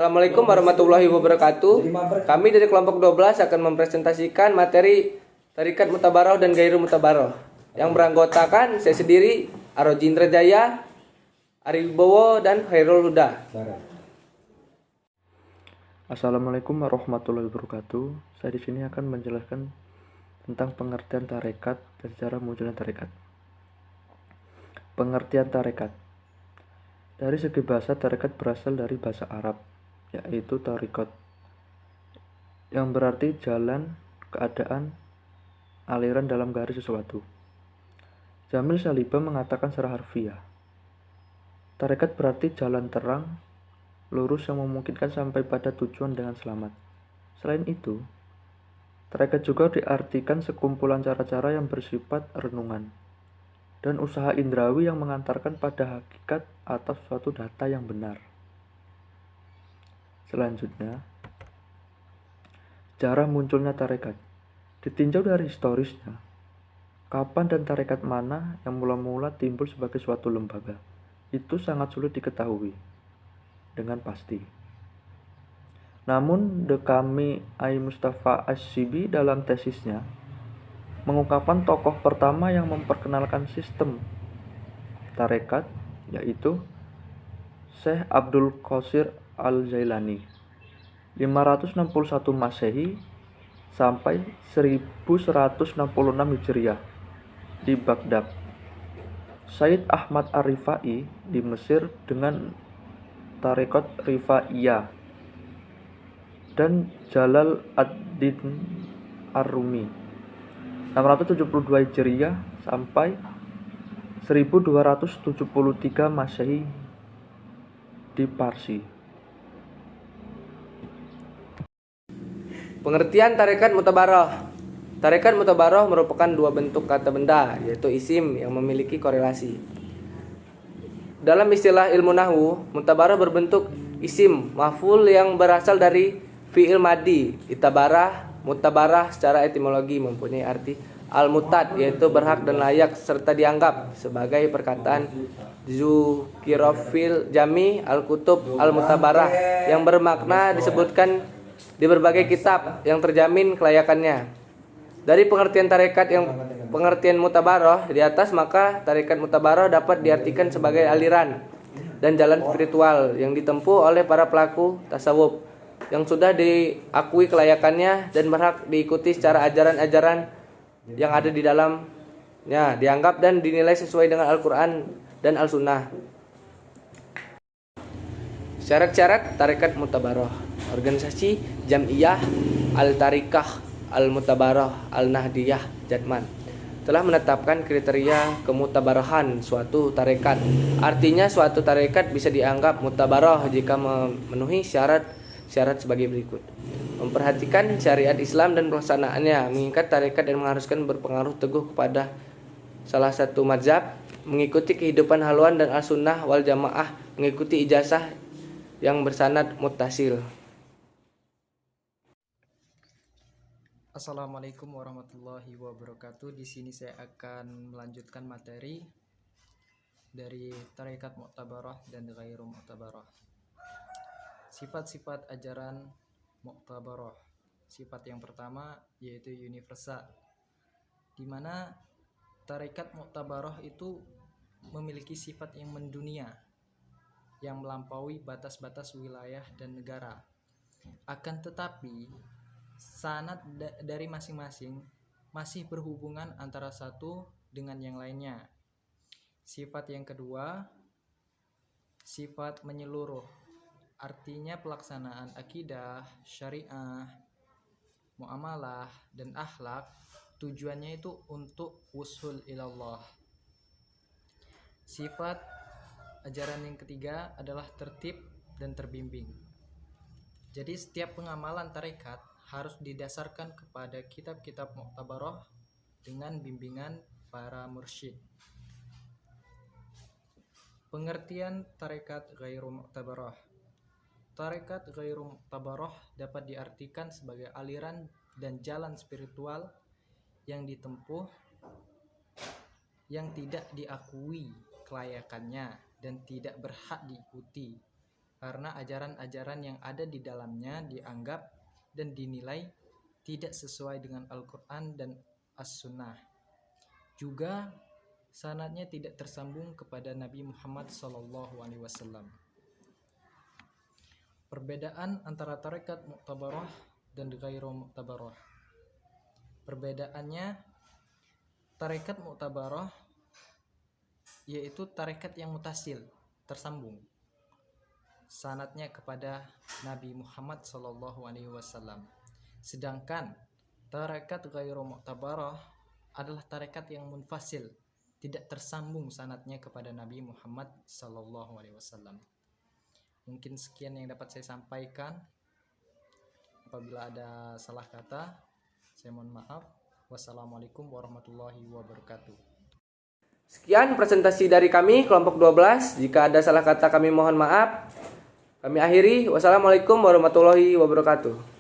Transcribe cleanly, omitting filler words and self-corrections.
Assalamualaikum warahmatullahi wabarakatuh. Kami dari kelompok 12 akan mempresentasikan materi Tarikat Mutabaroh dan Gairu Mutabaroh yang beranggotakan saya sendiri, Aroji Indrajaya, Ari Wibowo, dan Khairul Huda. Assalamualaikum warahmatullahi wabarakatuh. Saya di sini akan menjelaskan tentang pengertian tarekat dan sejarah munculnya tarekat. Pengertian tarekat. Dari segi bahasa, tarekat berasal dari bahasa Arab, yaitu tarikot, yang berarti jalan, keadaan, aliran dalam garis sesuatu. Jamil Saliba mengatakan secara harfiah, tarekat berarti jalan terang, lurus yang memungkinkan sampai pada tujuan dengan selamat. Selain itu, tarekat juga diartikan sekumpulan cara-cara yang bersifat renungan dan usaha indrawi yang mengantarkan pada hakikat atas suatu data yang benar. Selanjutnya, sejarah munculnya tarekat. Ditinjau dari historisnya, kapan dan tarekat mana yang mula-mula timbul sebagai suatu lembaga, itu sangat sulit diketahui dengan pasti. Namun, Dekami Ai Mustafa As-Sibi dalam tesisnya mengungkapkan tokoh pertama yang memperkenalkan sistem tarekat, yaitu Syekh Abdul Qasir Al-Jailani 561 Masehi sampai 1166 Hijriah di Baghdad. Sayyid Ahmad Ar-Rifai di Mesir dengan tarekat Rifaiyah, dan Jalal ad-Din Ar-Rumi 672 Hijriah sampai 1273 Masehi di Parsi. Pengertian Tarekat Mutabaroh. Tarekat Mutabaroh merupakan dua bentuk kata benda, yaitu isim yang memiliki korelasi. Dalam istilah ilmu nahwu, mutabaroh berbentuk isim maf'ul yang berasal dari fi'il madi. Itabarah, mutabarah secara etimologi mempunyai arti al-mutad, yaitu berhak dan layak serta dianggap, sebagai perkataan zukirofil jami al-kutub al-mutabarah yang bermakna disebutkan di berbagai kitab yang terjamin kelayakannya. Dari pengertian pengertian mutabaroh di atas, maka tarekat mutabaroh dapat diartikan sebagai aliran dan jalan spiritual yang ditempuh oleh para pelaku tasawuf yang sudah diakui kelayakannya dan berhak diikuti secara ajaran-ajaran yang ada di dalamnya, dianggap dan dinilai sesuai dengan Al-Quran dan Al-Sunnah. Syarat-syarat tarekat mutabaroh. Organisasi Jam'iyah Al-Tarikah Al-Mutabaroh Al-Nahdiyah Jatman telah menetapkan kriteria kemutabarahan suatu tarekat. Artinya suatu tarekat bisa dianggap mutabaroh jika memenuhi syarat-syarat sebagai berikut. Memperhatikan syariat Islam dan pelaksanaannya, mengikat tarekat dan mengharuskan berpengaruh teguh kepada salah satu mazhab, mengikuti kehidupan haluan dan al-sunnah wal jamaah, mengikuti ijazah yang bersanad muttasil. Assalamualaikum warahmatullahi wabarakatuh. Di sini saya akan melanjutkan materi dari tarekat Mu'tabarah dan Ghairu Mu'tabarah. Sifat-sifat ajaran Mu'tabarah. Sifat yang pertama yaitu universal, di mana tarekat Mu'tabarah itu memiliki sifat yang mendunia, yang melampaui batas-batas wilayah dan negara. Akan tetapi sanad dari masing-masing masih berhubungan antara satu dengan yang lainnya. Sifat yang kedua, sifat menyeluruh, artinya pelaksanaan akidah, syariah, muamalah, dan akhlak tujuannya itu untuk wusul ilallah. Sifat ajaran yang ketiga adalah tertib dan terbimbing. Jadi setiap pengamalan tarekat harus didasarkan kepada kitab-kitab Mu'tabaroh dengan bimbingan para mursyid. Pengertian tarekat Ghairu Mu'tabaroh. Tarekat Ghairu Mu'tabaroh dapat diartikan sebagai aliran dan jalan spiritual yang ditempuh yang tidak diakui kelayakannya dan tidak berhak diikuti karena ajaran-ajaran yang ada di dalamnya dianggap dan dinilai tidak sesuai dengan Al-Quran dan As-Sunnah. Juga sanadnya tidak tersambung kepada Nabi Muhammad SAW. Perbedaan antara tarekat Mu'tabarah dan Ghairu Mu'tabarah. Perbedaannya, tarekat Mu'tabarah yaitu tarekat yang mutasil, tersambung sanadnya kepada Nabi Muhammad SAW. Sedangkan tarekat Ghairu Mu'tabarah adalah tarekat yang munfasil, tidak tersambung sanadnya kepada Nabi Muhammad SAW. Mungkin sekian yang dapat saya sampaikan. Apabila ada salah kata, saya mohon maaf. Wassalamualaikum warahmatullahi wabarakatuh. Sekian presentasi dari kami kelompok 12. Jika ada salah kata kami mohon maaf. Kami akhiri. Wassalamualaikum warahmatullahi wabarakatuh.